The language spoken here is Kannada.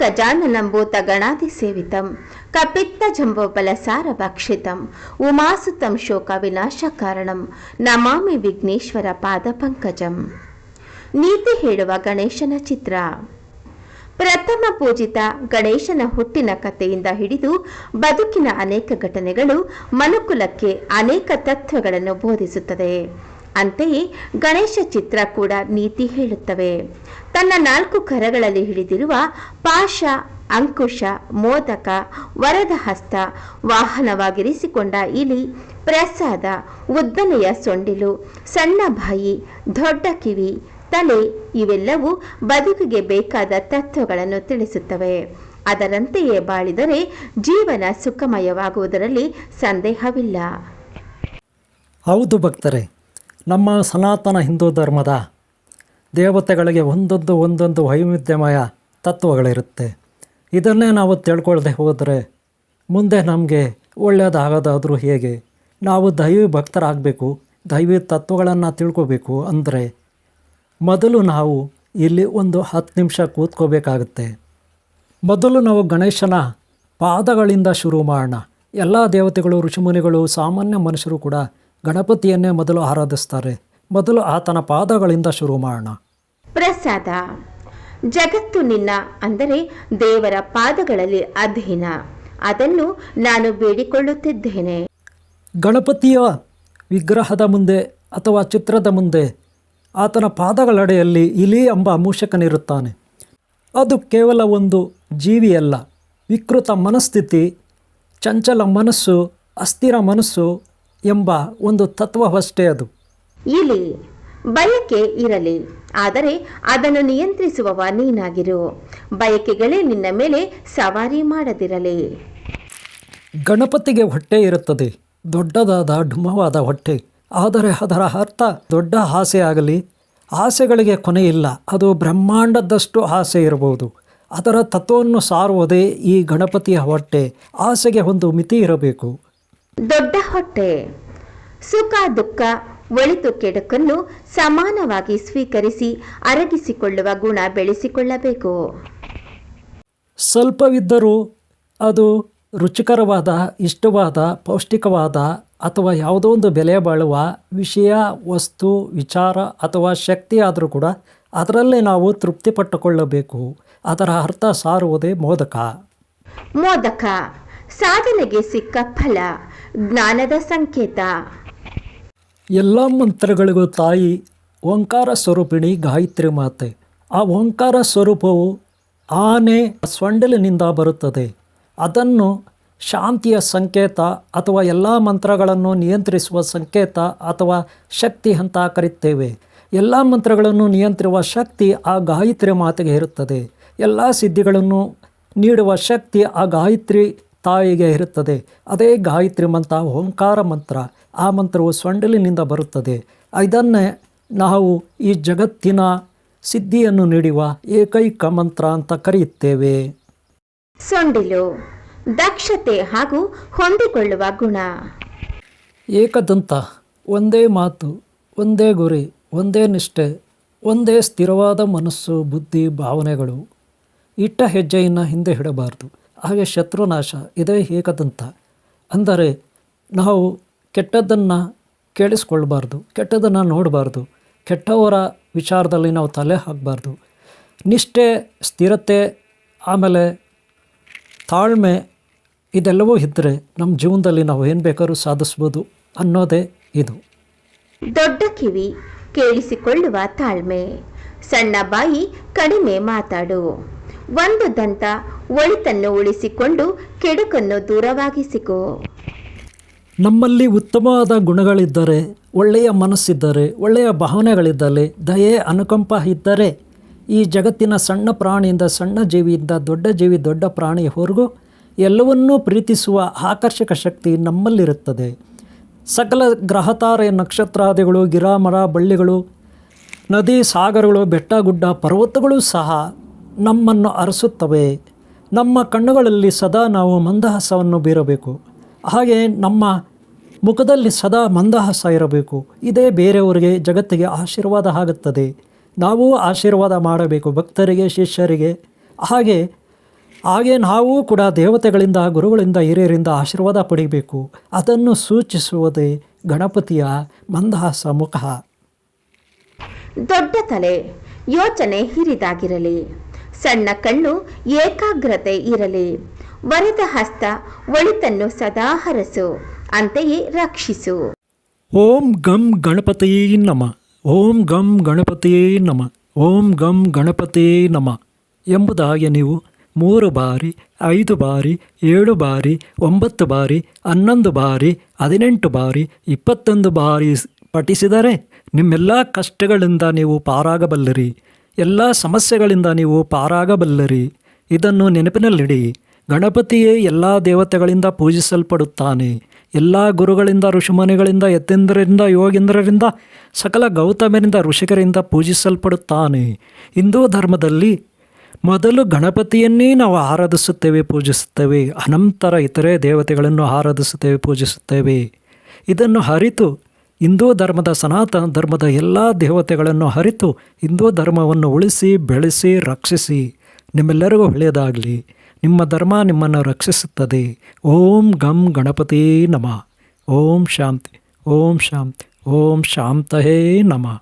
ಗಜಾನನಂ ಭೂತಗಣಾಧಿಸೇವಿತಂ ಕಪಿತ್ತಜಂಬೋಬಲಸಾರಭಕ್ಷಿತಂ ಉಮಾಸುತಂ ಶೋಕ ವಿನಾಶಕಾರಣಂ ನಮಾಮಿ ವಿಘ್ನೇಶ್ವರ ಪಾದಪಂಕಜಂ. ನೀತಿ ಹೇಳುವ ಗಣೇಶನ ಚಿತ್ರ. ಪ್ರಥಮ ಪೂಜಿತ ಗಣೇಶನ ಹುಟ್ಟಿನ ಕಥೆಯಿಂದ ಹಿಡಿದು ಬದುಕಿನ ಅನೇಕ ಘಟನೆಗಳು ಮನುಕುಲಕ್ಕೆ ಅನೇಕ ತತ್ವಗಳನ್ನು ಬೋಧಿಸುತ್ತದೆ. ಅಂತೆಯೇ ಗಣೇಶ ಚಿತ್ರ ಕೂಡ ನೀತಿ ಹೇಳುತ್ತವೆ. ತನ್ನ 4 ಕರಗಳಲ್ಲಿ ಹಿಡಿದಿರುವ ಪಾಶ, ಅಂಕುಶ, ಮೋದಕ, ವರದ ಹಸ್ತ, ವಾಹನವಾಗಿರಿಸಿಕೊಂಡ ಇಲಿ, ಪ್ರಸಾದ, ಉದ್ದನೆಯ ಸೊಂಡಿಲು, ಸಣ್ಣ ಬಾಯಿ, ದೊಡ್ಡ ಕಿವಿ, ತಲೆ ಇವೆಲ್ಲವೂ ಬದುಕಿಗೆ ಬೇಕಾದ ತತ್ವಗಳನ್ನು ತಿಳಿಸುತ್ತವೆ. ಅದರಂತೆಯೇ ಬಾಳಿದರೆ ಜೀವನ ಸುಖಮಯವಾಗುವುದರಲ್ಲಿ ಸಂದೇಹವಿಲ್ಲ. ಹೌದು ಭಕ್ತರೇ, ನಮ್ಮ ಸನಾತನ ಹಿಂದೂ ಧರ್ಮದ ದೇವತೆಗಳಿಗೆ ಒಂದೊಂದು ವೈವಿಧ್ಯಮಯ ತತ್ವಗಳಿರುತ್ತೆ. ಇದನ್ನೇ ನಾವು ತಿಳ್ಕೊಳ್ಳದೆ ಹೋದರೆ ಮುಂದೆ ನಮಗೆ ಒಳ್ಳೆಯದಾಗೋದಾದರೂ ಹೇಗೆ? ನಾವು ದೈವಿ ಭಕ್ತರಾಗಬೇಕು, ದೈವಿ ತತ್ವಗಳನ್ನು ತಿಳ್ಕೋಬೇಕು ಅಂದರೆ ಮೊದಲು ನಾವು ಇಲ್ಲಿ ಒಂದು 10 ನಿಮಿಷ ಕೂತ್ಕೋಬೇಕಾಗುತ್ತೆ. ಮೊದಲು ನಾವು ಗಣೇಶನ ಪಾದಗಳಿಂದ ಶುರು ಮಾಡೋಣ. ಎಲ್ಲ ದೇವತೆಗಳು, ಋಷಿಮುನಿಗಳು, ಸಾಮಾನ್ಯ ಮನುಷ್ಯರು ಕೂಡ ಗಣಪತಿಯನ್ನೇ ಮೊದಲು ಆರಾಧಿಸ್ತಾರೆ. ಮೊದಲು ಆತನ ಪಾದಗಳಿಂದ ಶುರು ಮಾಡೋಣ. ಪ್ರಸಾದ. ಜಗತ್ತು ನಿನ್ನ ಅಂದರೆ ದೇವರ ಪಾದಗಳಲ್ಲಿ ಅಧೀನ. ಅದನ್ನು ನಾನು ಬೇಡಿಕೊಳ್ಳುತ್ತಿದ್ದೇನೆ. ಗಣಪತಿಯ ವಿಗ್ರಹದ ಮುಂದೆ ಅಥವಾ ಚಿತ್ರದ ಮುಂದೆ ಆತನ ಪಾದಗಳಡೆಯಲ್ಲಿ ಇಲಿ ಎಂಬ ಮೂಷಕನಿರುತ್ತಾನೆ. ಅದು ಕೇವಲ ಒಂದು ಜೀವಿಯಲ್ಲ, ವಿಕೃತ ಮನಸ್ಥಿತಿ, ಚಂಚಲ ಮನಸ್ಸು, ಅಸ್ಥಿರ ಮನಸ್ಸು ಎಂಬ ಒಂದು ತತ್ವವಷ್ಟೇ ಅದು. ಇಲಿ ಬಯಕೆ ಇರಲಿ, ಆದರೆ ಅದನ್ನು ನಿಯಂತ್ರಿಸುವವ ನೀನಾಗಿರು. ಬಯಕೆಗಳೇ ನಿನ್ನ ಮೇಲೆ ಸವಾರಿ ಮಾಡದಿರಲಿ. ಗಣಪತಿಗೆ ಹೊಟ್ಟೆ ಇರುತ್ತದೆ, ದೊಡ್ಡದಾದ ಡುಮ್ಮವಾದ ಹೊಟ್ಟೆ. ಆದರೆ ಅದರ ಅರ್ಥ ದೊಡ್ಡ ಆಸೆ ಆಗಲಿ, ಆಸೆಗಳಿಗೆ ಕೊನೆಯಿಲ್ಲ. ಅದು ಬ್ರಹ್ಮಾಂಡದಷ್ಟು ಆಸೆ ಇರಬಹುದು. ಅದರ ತತ್ವವನ್ನು ಸಾರುವುದೇ ಈ ಗಣಪತಿಯ ಹೊಟ್ಟೆ. ಆಸೆಗೆ ಒಂದು ಮಿತಿ ಇರಬೇಕು. ದೊಡ್ಡ ಹೊಟ್ಟೆ. ಸುಖ ದುಃಖ, ಒಳಿತು ಕೆಡುಕನ್ನು ಸಮಾನವಾಗಿ ಸ್ವೀಕರಿಸಿ ಅರಗಿಸಿಕೊಳ್ಳುವ ಗುಣ ಬೆಳೆಸಿಕೊಳ್ಳಬೇಕು. ಸ್ವಲ್ಪವಿದ್ದರೂ ಅದು ರುಚಿಕರವಾದ, ಇಷ್ಟವಾದ, ಪೌಷ್ಟಿಕವಾದ ಅಥವಾ ಯಾವುದೋ ಒಂದು ಬೆಲೆ ಬಾಳುವ ವಿಷಯ, ವಸ್ತು, ವಿಚಾರ ಅಥವಾ ಶಕ್ತಿ ಆದರೂ ಕೂಡ ಅದರಲ್ಲೇ ನಾವು ತೃಪ್ತಿ ಪಟ್ಟುಕೊಳ್ಳಬೇಕು. ಅದರ ಅರ್ಥ ಸಾರುವುದೇ ಮೋದಕ. ಮೋದಕ ಸಾಧನೆಗೆ ಸಿಕ್ಕ ಫಲ, ಜ್ಞಾನದ ಸಂಕೇತ. ಎಲ್ಲ ಮಂತ್ರಗಳಿಗೂ ತಾಯಿ ಓಂಕಾರ ಸ್ವರೂಪಿಣಿ ಗಾಯತ್ರಿ ಮಾತೆ. ಆ ಓಂಕಾರ ಸ್ವರೂಪವು ಆನೆ ಸೊಂಡಿಲಿನಿಂದ ಬರುತ್ತದೆ. ಅದನ್ನು ಶಾಂತಿಯ ಸಂಕೇತ ಅಥವಾ ಎಲ್ಲ ಮಂತ್ರಗಳನ್ನು ನಿಯಂತ್ರಿಸುವ ಸಂಕೇತ ಅಥವಾ ಶಕ್ತಿ ಅಂತ ಕರೆಯುತ್ತೇವೆ. ಎಲ್ಲ ಮಂತ್ರಗಳನ್ನು ನಿಯಂತ್ರಿಸುವ ಶಕ್ತಿ ಆ ಗಾಯತ್ರಿ ಮಾತೆಗೆ ಇರುತ್ತದೆ. ಎಲ್ಲ ಸಿದ್ಧಿಗಳನ್ನು ನೀಡುವ ಶಕ್ತಿ ಆ ಗಾಯತ್ರಿ ತಾಯಿಗೆ ಇರುತ್ತದೆ. ಅದೇ ಗಾಯತ್ರಿ ಮಂತ್ರ, ಓಂಕಾರ ಮಂತ್ರ. ಆ ಮಂತ್ರವು ಸೊಂಡಿಲಿನಿಂದ ಬರುತ್ತದೆ. ಇದನ್ನೇ ನಾವು ಈ ಜಗತ್ತಿನ ಸಿದ್ಧಿಯನ್ನು ನೀಡುವ ಏಕೈಕ ಮಂತ್ರ ಅಂತ ಕರೆಯುತ್ತೇವೆ. ಸೊಂಡಿಲು ದಕ್ಷತೆ ಹಾಗೂ ಹೊಂದಿಕೊಳ್ಳುವ ಗುಣ. ಏಕದಂತ, ಒಂದೇ ಮಾತು, ಒಂದೇ ಗುರಿ, ಒಂದೇ ನಿಷ್ಠೆ, ಒಂದೇ ಸ್ಥಿರವಾದ ಮನಸ್ಸು, ಬುದ್ಧಿ, ಭಾವನೆಗಳು. ಇಟ್ಟ ಹೆಜ್ಜೆಯನ್ನು ಹಿಂದೆ ಇಡಬಾರ್ದು. ಹಾಗೆ ಶತ್ರುನಾಶ, ಇದೇ ಏಕದಂತ. ಅಂದರೆ ನಾವು ಕೆಟ್ಟದ್ದನ್ನು ಕೇಳಿಸ್ಕೊಳ್ಬಾರ್ದು, ಕೆಟ್ಟದನ್ನು ನೋಡಬಾರ್ದು, ಕೆಟ್ಟವರ ವಿಚಾರದಲ್ಲಿ ನಾವು ತಲೆ ಹಾಕಬಾರ್ದು. ನಿಷ್ಠೆ, ಸ್ಥಿರತೆ, ಆಮೇಲೆ ತಾಳ್ಮೆ ಇದೆಲ್ಲವೂ ಇದ್ದರೆ ನಮ್ಮ ಜೀವನದಲ್ಲಿ ನಾವು ಏನು ಬೇಕಾದ್ರೂ ಸಾಧಿಸ್ಬೋದು ಅನ್ನೋದೇ ಇದು. ದೊಡ್ಡ ಕಿವಿ, ಕೇಳಿಸಿಕೊಳ್ಳುವ ತಾಳ್ಮೆ. ಸಣ್ಣ ಬಾಯಿ, ಕಡಿಮೆ ಮಾತಾಡು. ಒಂದು ದಂತ, ಒಳಿತನ್ನು ಉಳಿಸಿಕೊಂಡು ಕೆಡುಕನ್ನು ದೂರವಾಗಿಸಿಕೋ. ನಮ್ಮಲ್ಲಿ ಉತ್ತಮವಾದ ಗುಣಗಳಿದ್ದರೆ, ಒಳ್ಳೆಯ ಮನಸ್ಸಿದ್ದರೆ, ಒಳ್ಳೆಯ ಭಾವನೆಗಳಿದ್ದರೆ, ದಯೆ, ಅನುಕಂಪ ಇದ್ದರೆ ಈ ಜಗತ್ತಿನ ಸಣ್ಣ ಪ್ರಾಣಿಯಿಂದ, ಸಣ್ಣ ಜೀವಿಯಿಂದ ದೊಡ್ಡ ಜೀವಿ, ದೊಡ್ಡ ಪ್ರಾಣಿಯವರೆಗೂ ಎಲ್ಲವನ್ನೂ ಪ್ರೀತಿಸುವ ಆಕರ್ಷಕ ಶಕ್ತಿ ನಮ್ಮಲ್ಲಿರುತ್ತದೆ. ಸಕಲ ಗ್ರಹತಾರೆ, ನಕ್ಷತ್ರಾದಿಗಳು, ಗಿರಾಮರ, ಬಳ್ಳಿಗಳು, ನದಿ, ಸಾಗರಗಳು, ಬೆಟ್ಟ, ಗುಡ್ಡ, ಪರ್ವತಗಳು ಸಹ ನಮ್ಮನ್ನು ಅರಸುತ್ತವೆ. ನಮ್ಮ ಕಣ್ಣುಗಳಲ್ಲಿ ಸದಾ ನಾವು ಮಂದಹಾಸವನ್ನು ಬೀರಬೇಕು. ಹಾಗೆ ನಮ್ಮ ಮುಖದಲ್ಲಿ ಸದಾ ಮಂದಹಾಸ ಇರಬೇಕು. ಇದೇ ಬೇರೆಯವರಿಗೆ, ಜಗತ್ತಿಗೆ ಆಶೀರ್ವಾದ ಆಗುತ್ತದೆ. ನಾವು ಆಶೀರ್ವಾದ ಮಾಡಬೇಕು ಭಕ್ತರಿಗೆ, ಶಿಷ್ಯರಿಗೆ. ಹಾಗೆ ಹಾಗೆ ನಾವು ಕೂಡ ದೇವತೆಗಳಿಂದ, ಗುರುಗಳಿಂದ, ಹಿರಿಯರಿಂದ ಆಶೀರ್ವಾದ ಪಡಿಬೇಕು. ಅದನ್ನು ಸೂಚಿಸುವುದೇ ಗಣಪತಿಯ ಮಂದಹಾಸ ಮುಖ. ದೊಡ್ಡ ತಲೆ, ಯೋಚನೆ ಹಿರಿದಾಗಿರಲಿ. ಸಣ್ಣ ಕಣ್ಣು, ಏಕಾಗ್ರತೆ ಇರಲಿ. ವರೆದ ಹಸ್ತ, ಒಳಿತನ್ನು ಸದಾ ಹರಸು, ಅಂತೆಯೇ ರಕ್ಷಿಸು. ಓಂ ಗಂ ಗಣಪತಿಯೇ ನಮ, ಓಂ ಗಂ ಗಣಪತಿಯೇ ನಮ, ಓಂ ಗಂ ಗಣಪತಿಯೇ ನಮ ಎಂಬುದಾಗಿ ನೀವು 3 ಬಾರಿ, 5 ಬಾರಿ, 7 ಬಾರಿ, 9 ಬಾರಿ, 11 ಬಾರಿ, 18 ಬಾರಿ, 21 ಬಾರಿ ಪಠಿಸಿದರೆ ನಿಮ್ಮೆಲ್ಲ ಕಷ್ಟಗಳಿಂದ ನೀವು ಪಾರಾಗಬಲ್ಲರಿ. ಎಲ್ಲ ಸಮಸ್ಯೆಗಳಿಂದ ನೀವು ಪಾರಾಗಬಲ್ಲರಿ. ಇದನ್ನು ನೆನಪಿನಲ್ಲಿಡಿ. ಗಣಪತಿಯೇ ಎಲ್ಲ ದೇವತೆಗಳಿಂದ ಪೂಜಿಸಲ್ಪಡುತ್ತಾನೆ. ಎಲ್ಲ ಗುರುಗಳಿಂದ, ಋಷಿಮುನಿಗಳಿಂದ, ಯತೀಂದ್ರರಿಂದ, ಯೋಗೀಂದ್ರರಿಂದ, ಸಕಲ ಗೌತಮರಿಂದ, ಋಷಿಕರಿಂದ ಪೂಜಿಸಲ್ಪಡುತ್ತಾನೆ. ಹಿಂದೂ ಧರ್ಮದಲ್ಲಿ ಮೊದಲು ಗಣಪತಿಯನ್ನೇ ನಾವು ಆರಾಧಿಸುತ್ತೇವೆ, ಪೂಜಿಸುತ್ತೇವೆ. ಅನಂತರ ಇತರೆ ದೇವತೆಗಳನ್ನು ಆರಾಧಿಸುತ್ತೇವೆ, ಪೂಜಿಸುತ್ತೇವೆ. ಇದನ್ನು ಅರಿತು ಹಿಂದೂ ಧರ್ಮದ, ಸನಾತನ ಧರ್ಮದ ಎಲ್ಲ ದೇವತೆಗಳನ್ನು ಅರಿತು ಹಿಂದೂ ಧರ್ಮವನ್ನು ಉಳಿಸಿ, ಬೆಳೆಸಿ, ರಕ್ಷಿಸಿ. ನಿಮ್ಮೆಲ್ಲರಿಗೂ ಒಳ್ಳೆಯದಾಗಲಿ. ನಿಮ್ಮ ಧರ್ಮ ನಿಮ್ಮನ್ನು ರಕ್ಷಿಸುತ್ತದೆ. ಓಂ ಗಂ ಗಣಪತಿ ನಮಃ. ಓಂ ಶಾಂತಿ, ಓಂ ಶಾಂತಿ, ಓಂ ಶಾಂತಯೇ ನಮಃ.